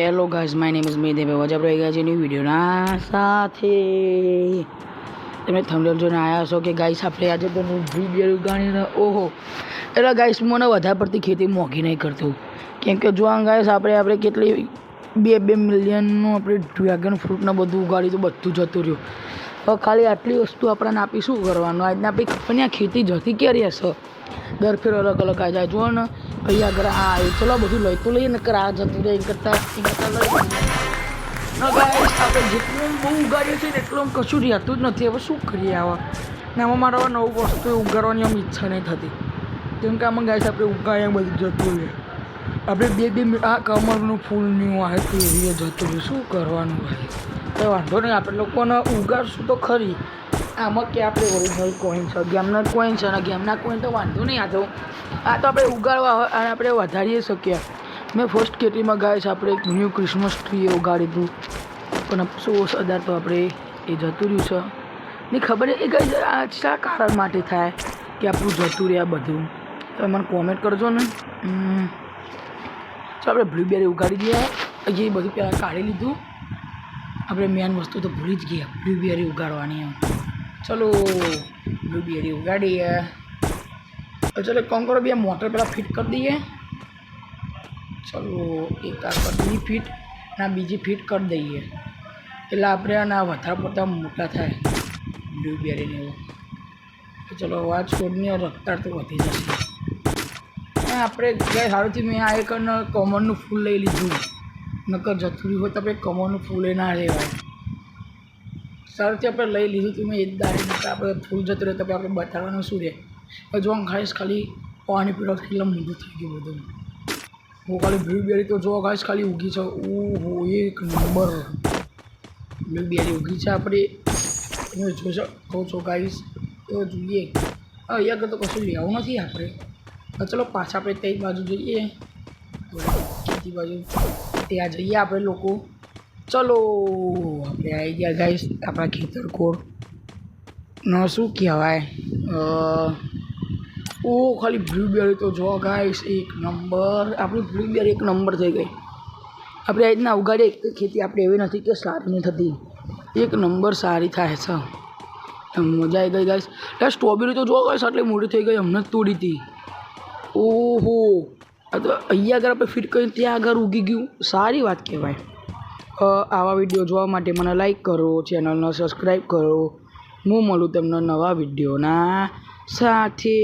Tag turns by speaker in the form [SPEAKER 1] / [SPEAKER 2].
[SPEAKER 1] Hello guys, my name is મેદેવ. આજે આપણે આવી ગયા છીએ ન્યૂ વિડીયોના સાથે. તમે થંબનેલ જોઈને આવ્યા છો કે ગાઈસ આપણે આજે તો વિડીયો ઉગાડીને ઓહો. એટલે ગાઈસ મને વધારે પડતી ખેતી મોંઘી નહીં કરતું, કેમ કે જો ગાઈસ આપણે કેટલી 2 મિલિયનનું આપણે ડ્રેગન ફ્રૂટને બધું ઉગાડ્યું તો બધું જતું રહ્યું. હવે ખાલી આટલી વસ્તુ આપણને આપી શું કરવાનું? આજના આપણી ખબર આ ખેતી જતી ક્યારે હશે? દર ફેર અલગ અલગ આવી જાય. જુઓ ને અહીંયા આગળ આ આવ્યું, ચલો બધું લઈ તો લઈએ ને કર આ જતું રહે કરતાં લઈ આપણે જેટલું બહુ ઉગાડીએ છીએ ને એટલું કશું રહેતું જ નથી. હવે શું કરીએ આવા ને આમાં મારે હવે નવું વસ્તુ ઉગાડવાની આમ ઈચ્છા નહીં થતી, કેમ કે આમાં ગાઈસ આપણે ઉગાડ્યા બધું જતું રહે. આપણે બે આ કમળનું ફૂલનું આવે તો એવી જતું રહ્યું. શું કરવાનું ભાઈ? કંઈ વાંધો નહીં, આપણે લોકોને ઉગાડશું તો ખરી. આમાં કે આપણે ઓરિજિનલ કોઈન છે, ગેમના કોઈન છે ને ગેમના કોઈન તો વાંધો નહીં. આ તો આપણે ઉગાડવા અને આપણે વધારીએ શકીએ. મેં ફર્સ્ટ ખેતીમાં ગાઈસ આપણે એક ન્યૂ ક્રિસમસ ટ્રી ઉગાડી હતું, પણ અફસોસ અદાર તો આપણે એ જતું રહ્યું છે. નહીં ખબર એ ગાઈસ આ શા કારણ માટે થાય કે આપણું જતું રહે આ બધું? તો મને કોમેન્ટ કરજો ને. ચાલો આપણે બ્લુબેરી ઉગાડી દઈએ. એ બધું પહેલાં કાઢી લીધું. આપણે મેન વસ્તુ તો ભૂલી જ ગયા, બ્લુબેરી ઉગાડવાની. એમ ચલો બ્લુબેરી ઉગાડીએ. ચલો કોમ કરો, બે મોટર પહેલાં ફિટ કરી દઈએ. ચલો એક આ કરી દઈએ ફિટ, ના બીજી ફિટ કરી દઈએ, એટલે આપણે આના વધારે પડતા મોટા થાય બ્લુબેરીને એવું. ચલો આ છોડની રફતાર તો વધી જશે. આપણે ગઈ સારુંથી મેં આ એક કમળનું ફૂલ લઈ લીધું, નકર જથુરી હોય તો આપણે કમળનું ફૂલ ના લેવાય. સારુંથી આપણે લઈ લીધું તું મેં એ જ દારી, નકર આપણે ફૂલ જતું રહે તો આપણે બતાવવાનું શું રહે? જો ખાઈશ ખાલી પાણી પીવા કેટલા મોટું થઈ ગયું બધું. હું ખાલી બ્લુબેરી તો જો ખાઈશ ખાલી ઉગી છે. ઓહો એક નંબર બ્લુબેરી ઉગી છે આપણે. તમે જોશો કહો છો ગાઈશ તો જોઈએ. અહીંયા આગળ તો કશું લેવું નથી આપણે. ચલો પાછા આપણે તે બાજુ જઈએ, ખેતી બાજુ ત્યાં જઈએ આપણે લોકો. ચલો આપણે આવી ગયા ગાઈશ આપણા ખેતર કોર ન શું કહેવાય. ઓ ખાલી બ્લુબેરી તો જો ગાઈશ એક નંબર. આપણી બ્લુબેરી એક નંબર થઈ ગઈ. આપણે આ રીતના ઉગાડીએ એક ખેતી આપણે એવી નથી કે સારી નહીં થતી, એક નંબર સારી થાય છે. મજા આવી ગઈ ગાઈશ. એટલે સ્ટ્રોબેરી તો જો ગાઈશ આટલી મોટી થઈ ગઈ, હમણાં જ તોડી હતી. ઓહો આ તો અહીંયા આગળ આપણે ફિટ કરીને ત્યાં આગળ ઉગી ગયું. સારી વાત કહેવાય. આવા વિડીયો જોવા માટે મને લાઈક કરો, ચેનલને સબસ્ક્રાઈબ કરો. હું મળું તમને નવા વિડીયોના સાથે.